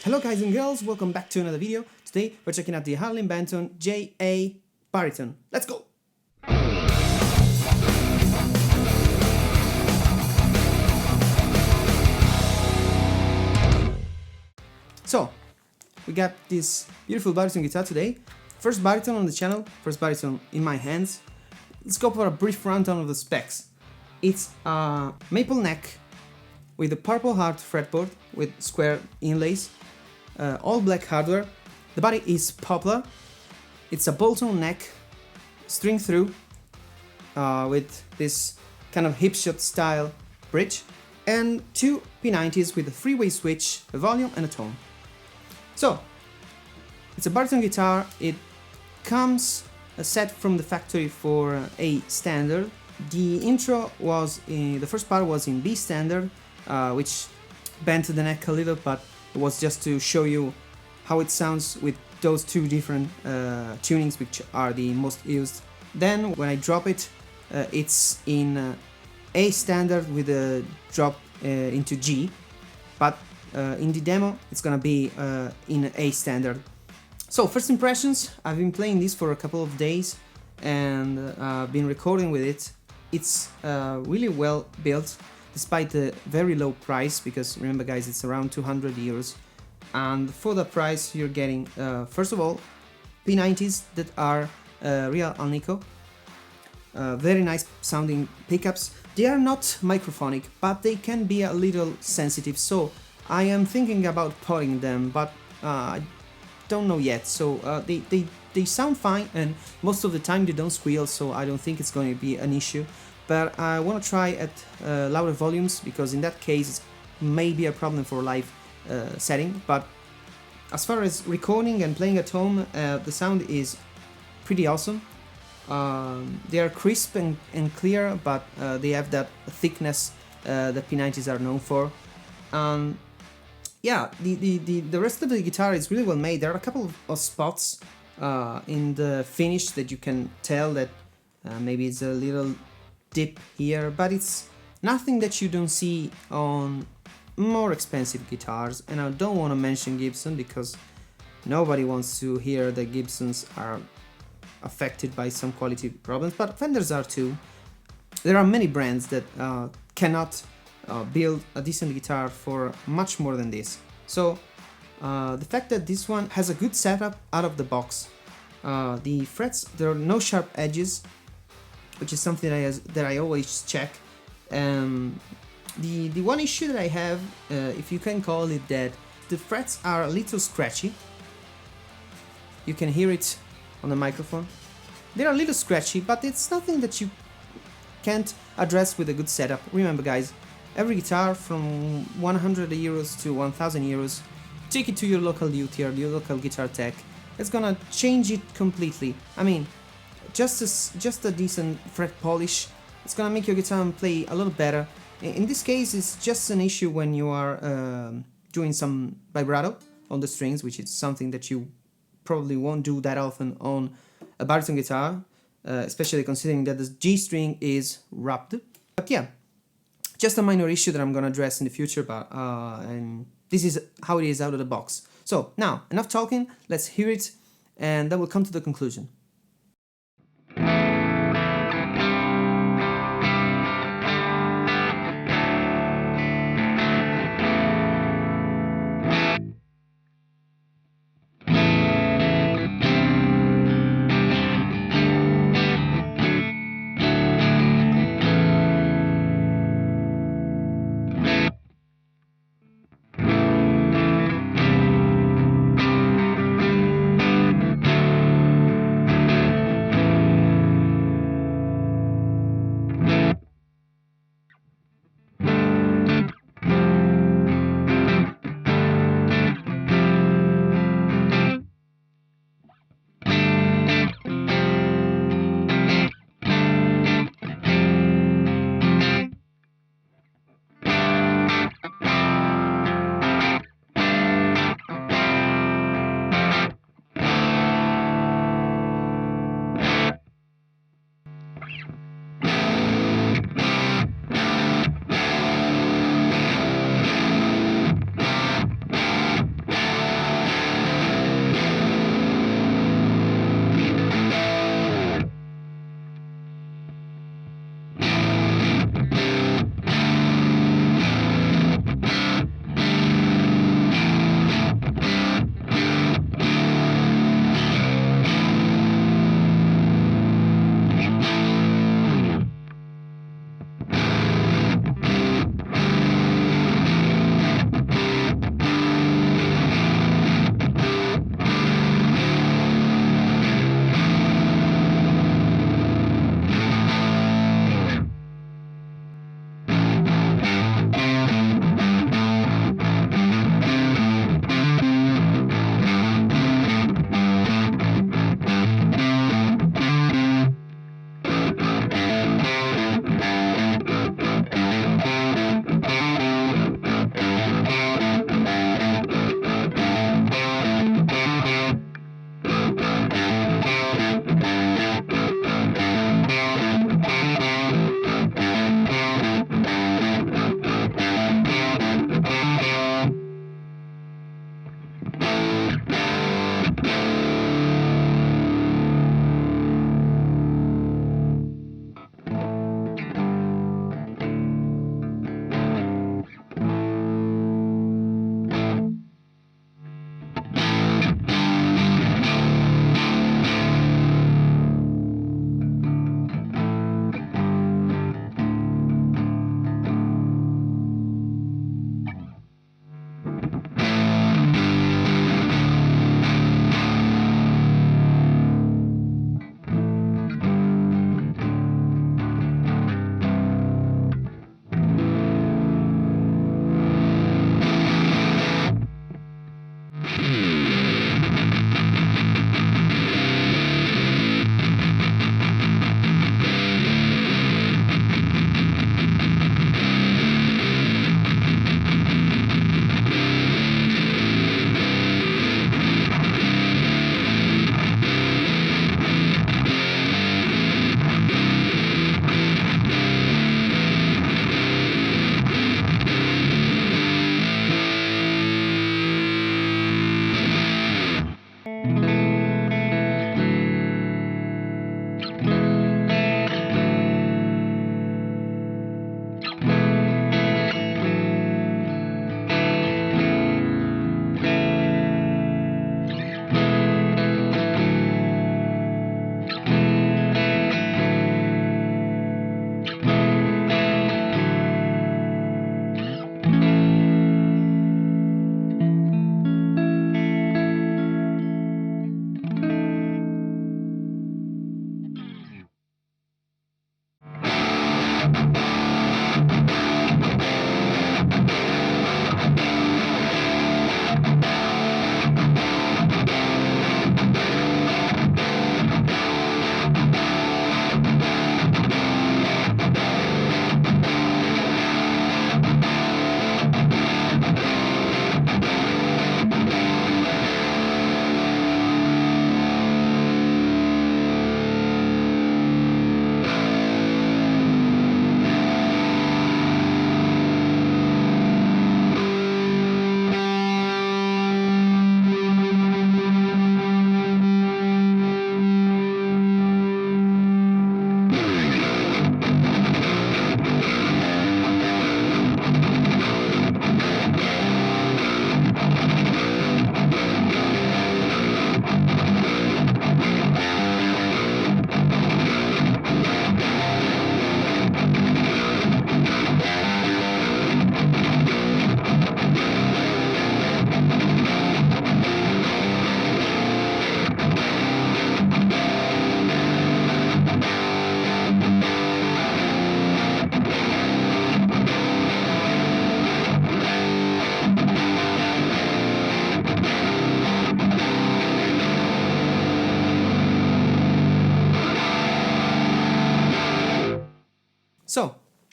Hello guys and girls, welcome back to another video. Today we're checking out the Harley Benton ja-baritone. Let's go! So, we got this beautiful baritone guitar today. First baritone on the channel, first baritone in my hands. Let's go for a brief rundown of the specs. It's a maple neck with a purple heart fretboard with square inlays. All black hardware. The body is poplar. It's a bolt-on neck, string through, with this kind of hip shot style bridge, and two P90s with a three-way switch, a volume and a tone. So, it's a baritone guitar. It comes set from the factory for A standard. The intro was the first part was in B standard, which bent the neck a little, but it was just to show you how it sounds with those two different tunings, which are the most used. Then when I drop it, it's in A standard with a drop into G, but in the demo it's gonna be in A standard. So first impressions, I've been playing this for a couple of days and been recording with it. It's really well built, despite the very low price, because remember guys, it's around 200 euros, and for the price you're getting first of all P90s that are real Alnico, very nice sounding pickups. They are not microphonic, but they can be a little sensitive, so I am thinking about potting them, but I don't know yet. So they sound fine, and most of the time they don't squeal, so I don't think it's going to be an issue. But I want to try at louder volumes, because in that case it may be a problem for live setting. But as far as recording and playing at home, the sound is pretty awesome. They are crisp and clear, but they have that thickness that P90s are known for. Yeah, the rest of the guitar is really well made. There are a couple of spots in the finish that you can tell that maybe it's a little dip here, but it's nothing that you don't see on more expensive guitars. And I don't want to mention Gibson, because nobody wants to hear that Gibsons are affected by some quality problems, but Fenders are too. There are many brands that cannot build a decent guitar for much more than this. So the fact that this one has a good setup out of the box, the frets, there are no sharp edges, which is something that I always check. The one issue that I have, if you can call it that, the frets are a little scratchy. You can hear it on the microphone. They're a little scratchy, but it's nothing that you can't address with a good setup. Remember guys, every guitar from 100 euros to 1000 euros, take it to your local luthier, your local guitar tech. It's gonna change it completely. I mean, just a decent fret polish, it's gonna make your guitar play a little better. In this case, it's just an issue when you are doing some vibrato on the strings, which is something that you probably won't do that often on a baritone guitar, especially considering that the G string is wrapped. But yeah, just a minor issue that I'm gonna address in the future, but and this is how it is out of the box. So now, enough talking, let's hear it, and then we'll come to the conclusion.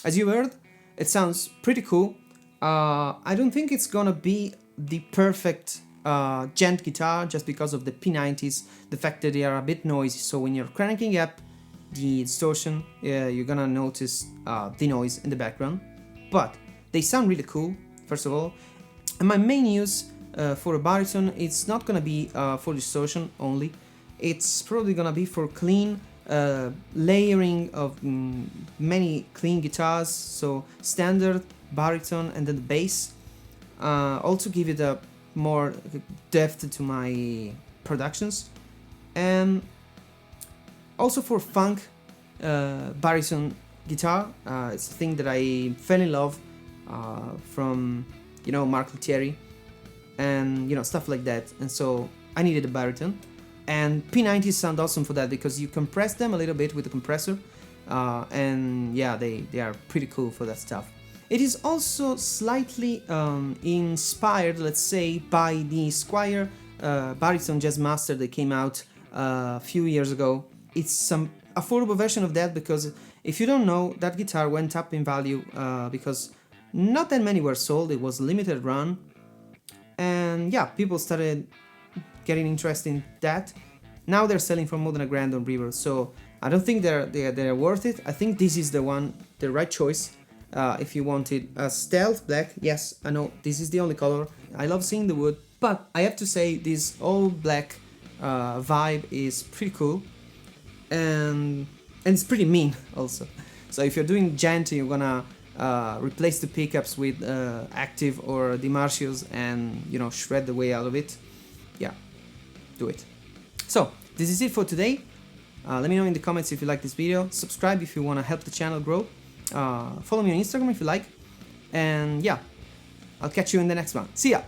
As you heard, it sounds pretty cool. I don't think it's gonna be the perfect gent guitar just because of the P90s, the fact that they are a bit noisy, so when you're cranking up the distortion, you're gonna notice the noise in the background. But they sound really cool, first of all. And my main use for a baritone, it's not gonna be for distortion only. It's probably gonna be for clean layering of many clean guitars, so standard, baritone, and then the bass. Also give it a more depth to my productions, and also for funk baritone guitar. It's a thing that I fell in love from Mark Lettieri and stuff like that, and so I needed a baritone. And P90s sound awesome for that because you compress them a little bit with the compressor, and yeah, they are pretty cool for that stuff. It is also slightly inspired, let's say, by the Squier baritone jazz master that came out a few years ago. It's some affordable version of that because if you don't know, that guitar went up in value because not that many were sold. It was limited run, and yeah, people started getting interested in that. Now they're selling for more than $1,000 on Reverb, so I don't think they're worth it. I think this is the right choice. If you wanted a stealth black, yes, I know this is the only color. I love seeing the wood, but I have to say this all black vibe is pretty cool, and it's pretty mean also. So if you're doing gent, you're gonna replace the pickups with active or DiMarcios and shred the way out of it. Yeah, do it. So this is it for today. Let me know in the comments if you like this video. Subscribe if you want to help the channel grow. Follow me on Instagram if you like. And yeah, I'll catch you in the next one. See ya!